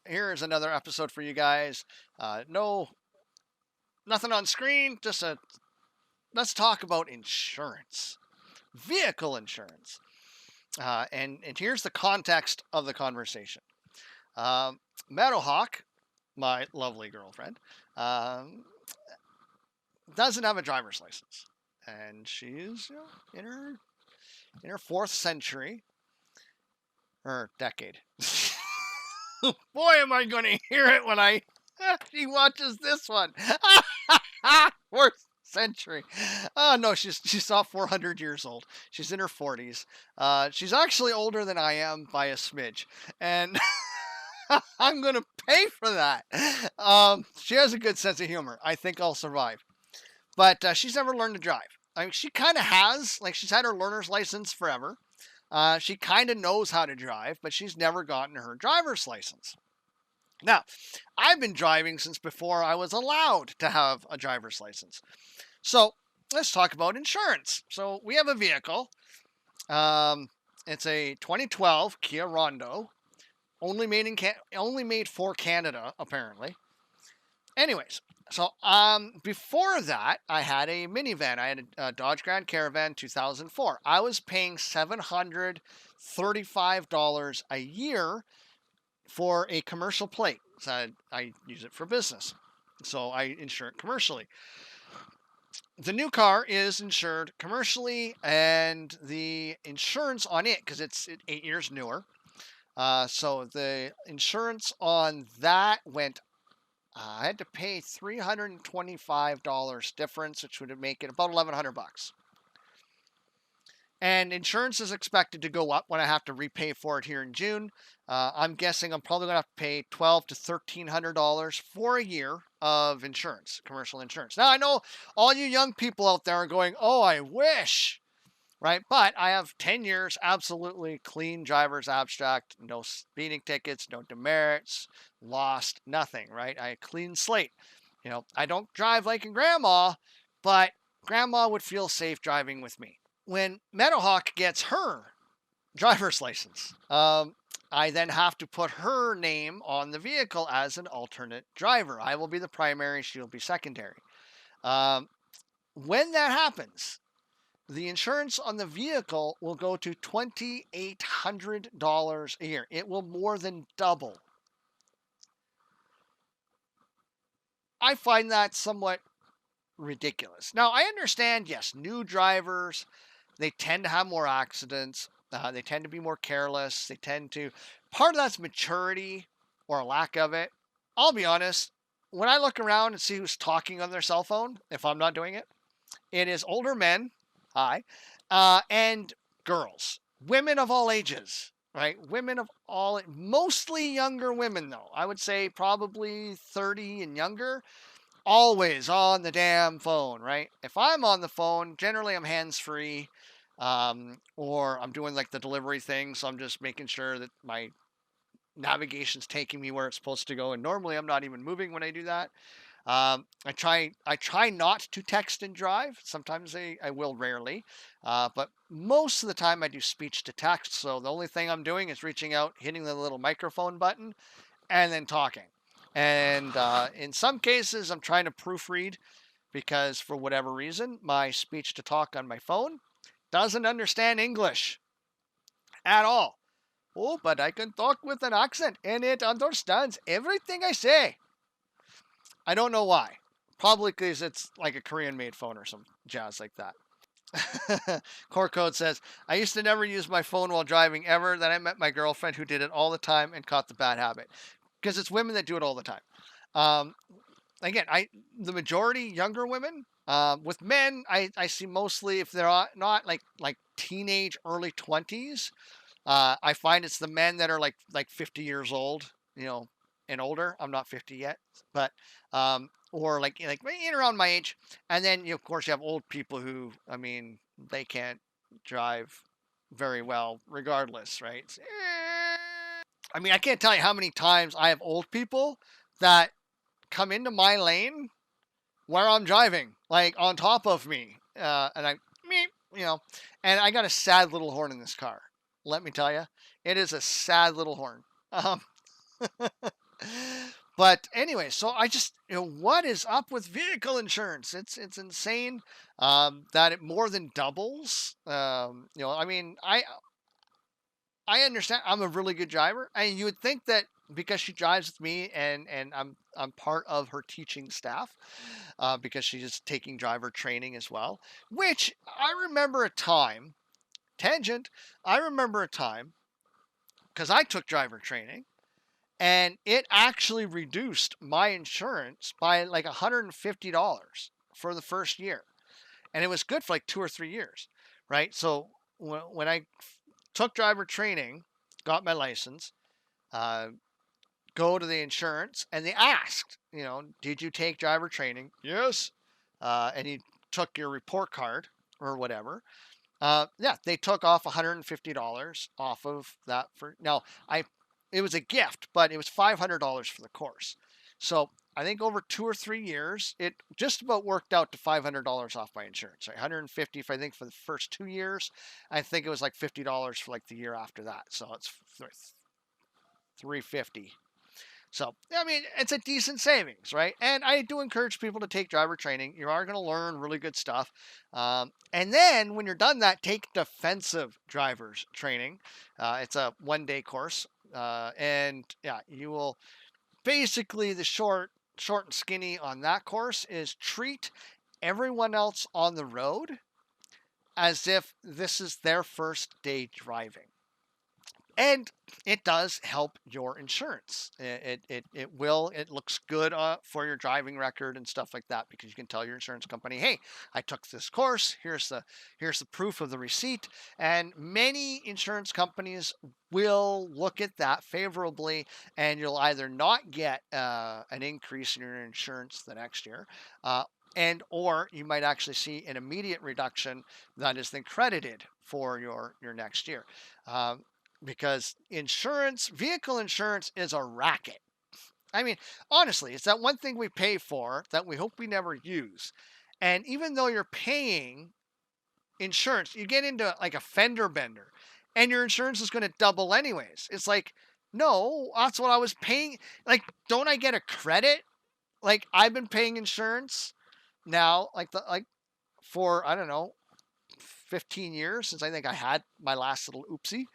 here is another episode for you guys. No, nothing on screen. Let's talk about insurance, vehicle insurance, and here's the context of the conversation. Meadowhawk, my lovely girlfriend, um, doesn't have a driver's license, and she's in her fourth century or decade. Boy, am I going to hear it when she watches this one. Fourth century. Oh no, she's not 400 years old. She's in her 40s. She's actually older than I am by a smidge, and I'm gonna pay for that. She has a good sense of humor. I think I'll survive. But she's never learned to drive. I mean, she kind of has. Like, she's had her learner's license forever. She kind of knows how to drive, but she's never gotten her driver's license. Now, I've been driving since before I was allowed to have a driver's license. So let's talk about insurance. So we have a vehicle. It's a 2012 Kia Rondo, only made for Canada apparently. Anyways, so before that, I had a minivan. I had a Dodge Grand Caravan 2004. I was paying $735 a year for a commercial plate. So I use it for business. So I insure it commercially. The new car is insured commercially, and the insurance on it, because it's 8 years newer. So the insurance on that went. I had to pay $325 difference, which would make it about $1,100. And insurance is expected to go up when I have to repay for it here in June. I'm guessing I'm probably going to have to pay $1,200 to $1,300 for a year of insurance, commercial insurance. Now, I know all you young people out there are going, oh, I wish, right? But I have 10 years, absolutely clean driver's abstract, no speeding tickets, no demerits, lost, nothing, right? I clean slate. I don't drive like a grandma, but grandma would feel safe driving with me. When Meadowhawk gets her driver's license, I then have to put her name on the vehicle as an alternate driver. I will be the primary, she will be secondary. When that happens, the insurance on the vehicle will go to $2,800 a year. It will more than double. I find that somewhat ridiculous. Now, I understand, yes, new drivers, they tend to have more accidents. They tend to be more careless. Part of that's maturity or a lack of it. I'll be honest, when I look around and see who's talking on their cell phone, if I'm not doing it, it is older men, and girls, women of all ages, right? Mostly younger women though. I would say probably 30 and younger, always on the damn phone, right? If I'm on the phone, generally I'm hands-free, or I'm doing like the delivery thing, so I'm just making sure that my navigation's taking me where it's supposed to go, and normally I'm not even moving when I do that. I try not to text and drive. Sometimes I will, rarely, but most of the time I do speech to text. So the only thing I'm doing is reaching out, hitting the little microphone button, and then talking. And in some cases, I'm trying to proofread because for whatever reason, my speech to talk on my phone doesn't understand English at all. Oh, but I can talk with an accent and it understands everything I say. I don't know why. Probably because it's like a Korean-made phone or some jazz like that. Core Code says, I used to never use my phone while driving ever. Then I met my girlfriend who did it all the time and caught the bad habit. Because it's women that do it all the time. Again, the majority younger women. With men, I see mostly, if they're not like teenage, early 20s, I find it's the men that are like 50 years old, and older. I'm not 50 yet, but or like in around my age. And then of course you have old people who, they can't drive very well regardless, right? I can't tell you how many times I have old people that come into my lane where I'm driving, like on top of me, and and I got a sad little horn in this car. Let me tell you, it is a sad little horn. But anyway, so I just, what is up with vehicle insurance? It's insane that it more than doubles. I mean, I understand. I'm a really good driver, and you would think that because she drives with me and I'm part of her teaching staff, because she's taking driver training as well. Which I remember a time tangent. I remember a time because I took driver training, and it actually reduced my insurance by like $150 for the first year, and it was good for like 2 or 3 years, right? So when I took driver training, got my license, uh, go to the insurance, and they asked, did you take driver training? Yes. And you took your report card or whatever. Yeah, they took off $150 off of that for now. It was a gift, but it was $500 for the course. So I think over 2 or 3 years, it just about worked out to $500 off my insurance. Right? 150, if I think for the first 2 years, I think it was like $50 for like the year after that. So it's 350. So, I mean, it's a decent savings, right? And I do encourage people to take driver training. You are going to learn really good stuff. And then when you're done that, take defensive drivers training. It's a 1-day course. And yeah, you will basically, the short and skinny on that course is treat everyone else on the road as if this is their first day driving. And it does help your insurance. It looks good for your driving record and stuff like that, because you can tell your insurance company, hey, I took this course. Here's the proof of the receipt. And many insurance companies will look at that favorably, and you'll either not get an increase in your insurance the next year, and or you might actually see an immediate reduction that is then credited for your next year. Because vehicle insurance is a racket. I mean, honestly, it's that one thing we pay for that we hope we never use. And even though you're paying insurance, you get into like a fender bender, and your insurance is going to double anyways. It's like, no, that's what I was paying. Like, don't I get a credit? Like, I've been paying insurance now, for, I don't know, 15 years since I think I had my last little oopsie.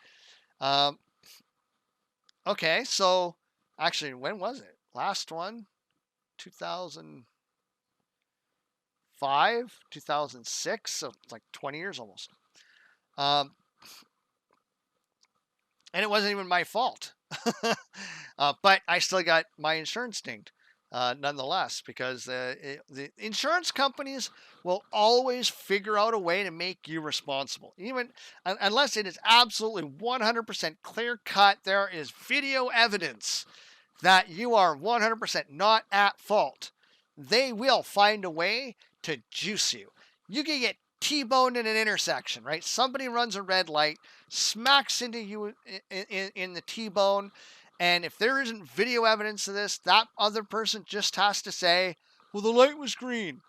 Okay, so actually, when was it? Last one, 2005, 2006, so it's like 20 years almost. And it wasn't even my fault. But I still got my insurance dinged. Nonetheless, because the insurance companies will always figure out a way to make you responsible, even unless it is absolutely 100% clear cut. There is video evidence that you are 100% not at fault. They will find a way to juice you. You can get T-boned in an intersection, right? Somebody runs a red light, smacks into you in the T-bone. And if there isn't video evidence of this, that other person just has to say, well, the light was green,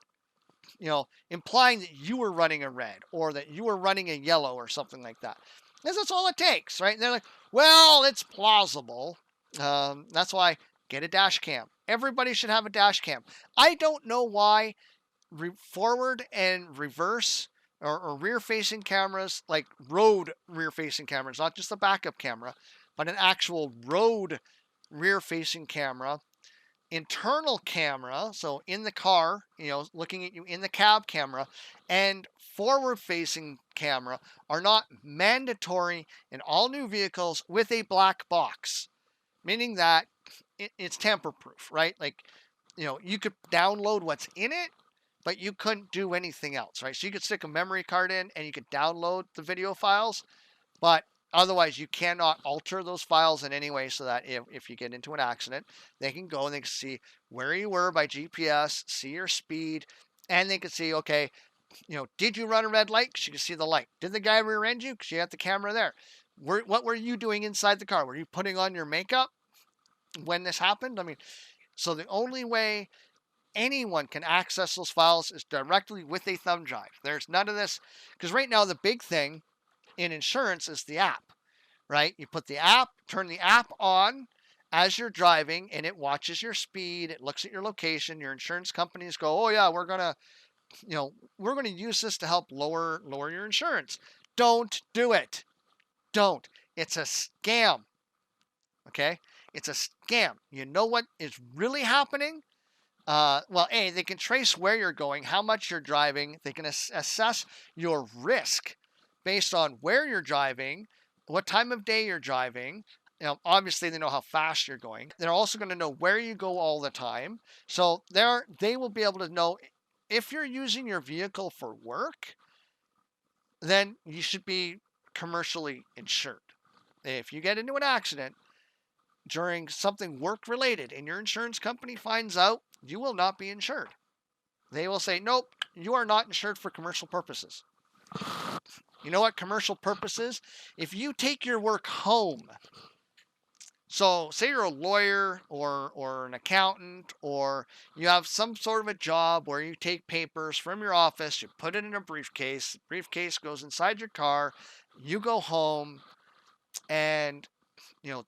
implying that you were running a red or that you were running a yellow or something like that. Because that's all it takes, right? And they're like, well, it's plausible. That's why get a dash cam. Everybody should have a dash cam. I don't know why forward and reverse or rear-facing cameras, like road rear-facing cameras, not just a backup camera, but an actual road rear-facing camera, internal camera, so in the car, looking at you in the cab camera, and forward-facing camera are not mandatory in all new vehicles with a black box, meaning that it's tamper-proof, right? Like, you could download what's in it, but you couldn't do anything else, right? So you could stick a memory card in and you could download the video files, but otherwise, you cannot alter those files in any way, so that if you get into an accident, they can go and they can see where you were by GPS, see your speed, and they can see, okay, did you run a red light? Because you can see the light. Did the guy rear end you? Because you got the camera there. What were you doing inside the car? Were you putting on your makeup when this happened? I mean, so the only way anyone can access those files is directly with a thumb drive. There's none of this, because right now the big thing in insurance is the app, right? You put the app, turn the app on, as you're driving, and it watches your speed, it looks at your location. Your insurance companies go, "Oh yeah, we're gonna use this to help lower your insurance." Don't do it. Don't. It's a scam. Okay, it's a scam. You know what is really happening? Well, A, they can trace where you're going, how much you're driving. They can assess your risk based on where you're driving, what time of day you're driving. Obviously, they know how fast you're going. They're also going to know where you go all the time. So they will be able to know if you're using your vehicle for work, then you should be commercially insured. If you get into an accident during something work related and your insurance company finds out, you will not be insured. They will say, nope, you are not insured for commercial purposes. You know what commercial purposes? If you take your work home, so say you're a lawyer or an accountant, or you have some sort of a job where you take papers from your office, you put it in a briefcase, the briefcase goes inside your car, you go home, and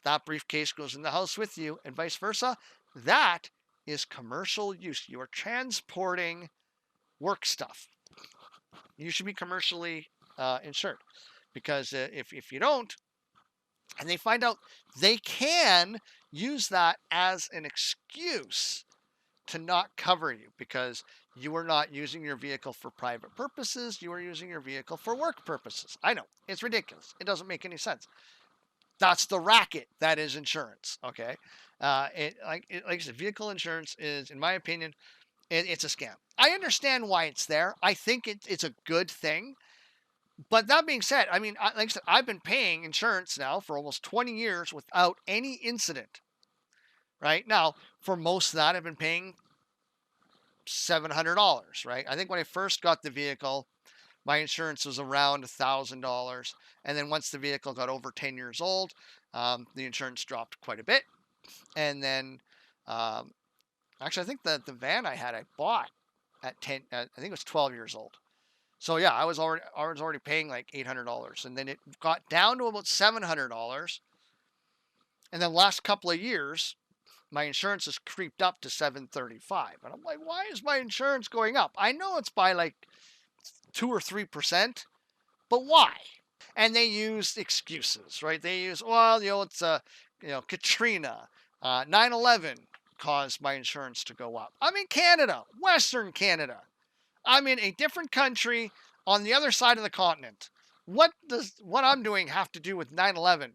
that briefcase goes in the house with you, and vice versa. That is commercial use. You are transporting work stuff. You should be commercially insured, because if you don't, and they find out, they can use that as an excuse to not cover you, because you are not using your vehicle for private purposes. You are using your vehicle for work purposes. I know, it's ridiculous. It doesn't make any sense. That's the racket that is insurance. Okay, like I said, vehicle insurance is, in my opinion, it's a scam. I understand why it's there. I think it's a good thing. But that being said, I mean, like I said, I've been paying insurance now for almost 20 years without any incident. Right now, for most of that, I've been paying $700. Right. I think when I first got the vehicle, my insurance was around $1,000, and then once the vehicle got over 10 years old, the insurance dropped quite a bit. And then, um, actually, I think the van I bought at 10. I think it was 12 years old. So yeah, I was already paying like $800, and then it got down to about $700, and then last couple of years, my insurance has creeped up to $735, and I'm like, why is my insurance going up? I know it's by like 2 or 3%, but why? And they use excuses, right? They use, well, it's Katrina, 9/11 caused my insurance to go up. I'm in Canada, Western Canada. I'm in a different country on the other side of the continent. What does what I'm doing have to do with 9/11?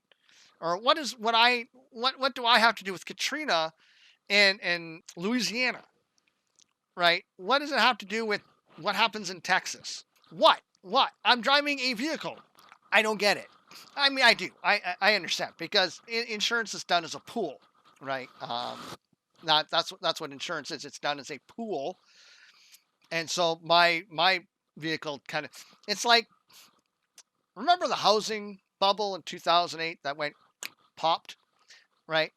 Or what do I have to do with Katrina in Louisiana? Right? What does it have to do with what happens in Texas? What? What? I'm driving a vehicle. I don't get it. I mean, I do. I understand, because insurance is done as a pool, right? Not that's what insurance is. It's done as a pool. And so my vehicle kind of, it's like, remember the housing bubble in 2008 that went popped, right?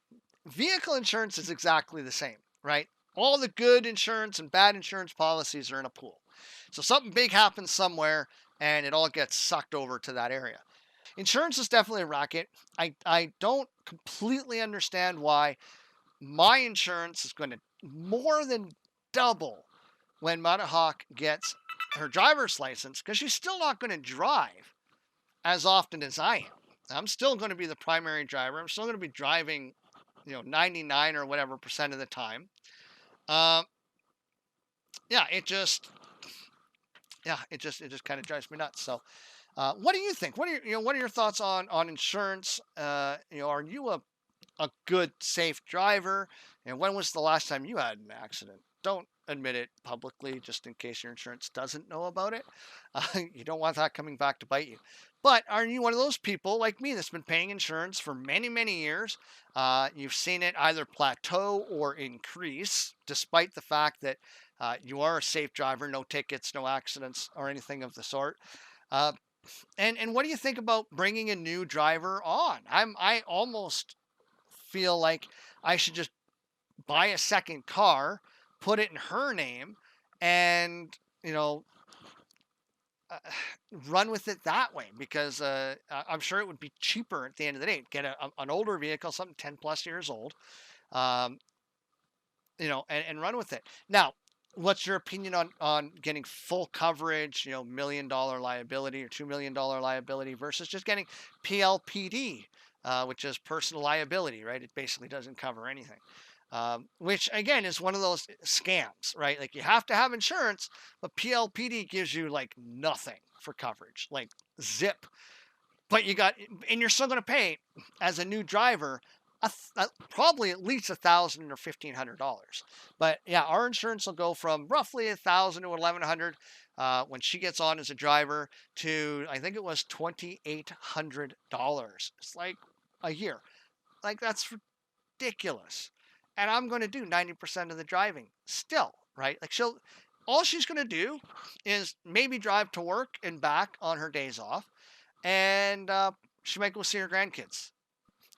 Vehicle insurance is exactly the same, right? All the good insurance and bad insurance policies are in a pool. So something big happens somewhere, and it all gets sucked over to that area. Insurance is definitely a racket. I don't completely understand why my insurance is going to more than double when Hawk gets her driver's license, because she's still not going to drive as often as I am. I'm still going to be the primary driver. I'm still going to be driving, 99 or whatever percent of the time. Uh, yeah, it just kind of drives me nuts. So, what do you think? What are your thoughts on insurance? Are you a good, safe driver? And when was the last time you had an accident? Don't admit it publicly, just in case your insurance doesn't know about it. You don't want that coming back to bite you. But are you one of those people like me that's been paying insurance for many, many years? You've seen it either plateau or increase, despite the fact that you are a safe driver, no tickets, no accidents, or anything of the sort. Uh, and what do you think about bringing a new driver on? I almost feel like I should just buy a second car, put it in her name, and run with it that way, because I'm sure it would be cheaper at the end of the day. Get an older vehicle, something 10 plus years old, um, and run with it. Now, what's your opinion on getting full coverage, $1 million liability or $2 million liability versus just getting PLPD, which is personal liability, right? It basically doesn't cover anything. Which again is one of those scams, right? Like, you have to have insurance, but PLPD gives you like nothing for coverage, like zip. But and you're still going to pay as a new driver probably at least $1,000 or $1,500. But yeah, our insurance will go from roughly $1,000 to $1,100 when she gets on as a driver to, I think it was $2,800. It's like a year. Like, that's ridiculous. And I'm going to do 90% of the driving still, right? Like, all she's going to do is maybe drive to work and back on her days off, and she might go see her grandkids.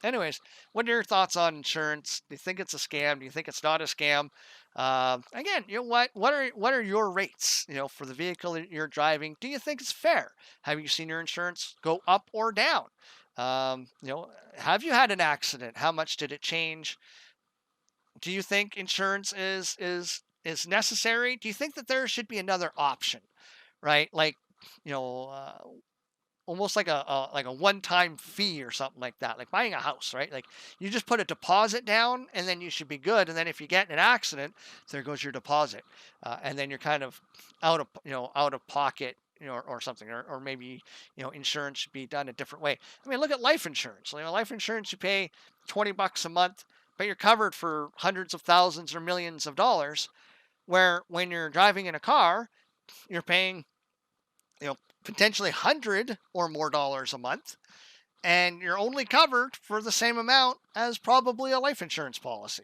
Anyways, what are your thoughts on insurance? Do you think it's a scam? Do you think it's not a scam? Again, what are your rates? For the vehicle that you're driving, do you think it's fair? Have you seen your insurance go up or down? Have you had an accident? How much did it change? Do you think insurance is necessary? Do you think that there should be another option, right? Like, you know, uh, almost like a one-time fee or something like that, like buying a house, right? Like, you just put a deposit down and then you should be good. And then if you get in an accident, there goes your deposit, and then you're kind of out of pocket, or something, or maybe insurance should be done a different way. I mean, look at life insurance. Life insurance, you pay $20 a month, but you're covered for hundreds of thousands or millions of dollars. Where when you're driving in a car, you're paying potentially 100 or more dollars a month, and you're only covered for the same amount as probably a life insurance policy.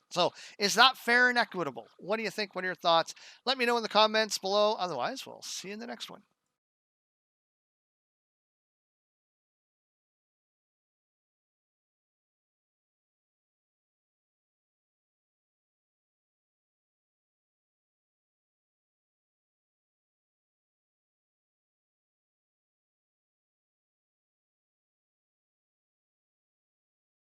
So, is that fair and equitable? What do you think? What are your thoughts? Let me know in the comments below. Otherwise, we'll see you in the next one.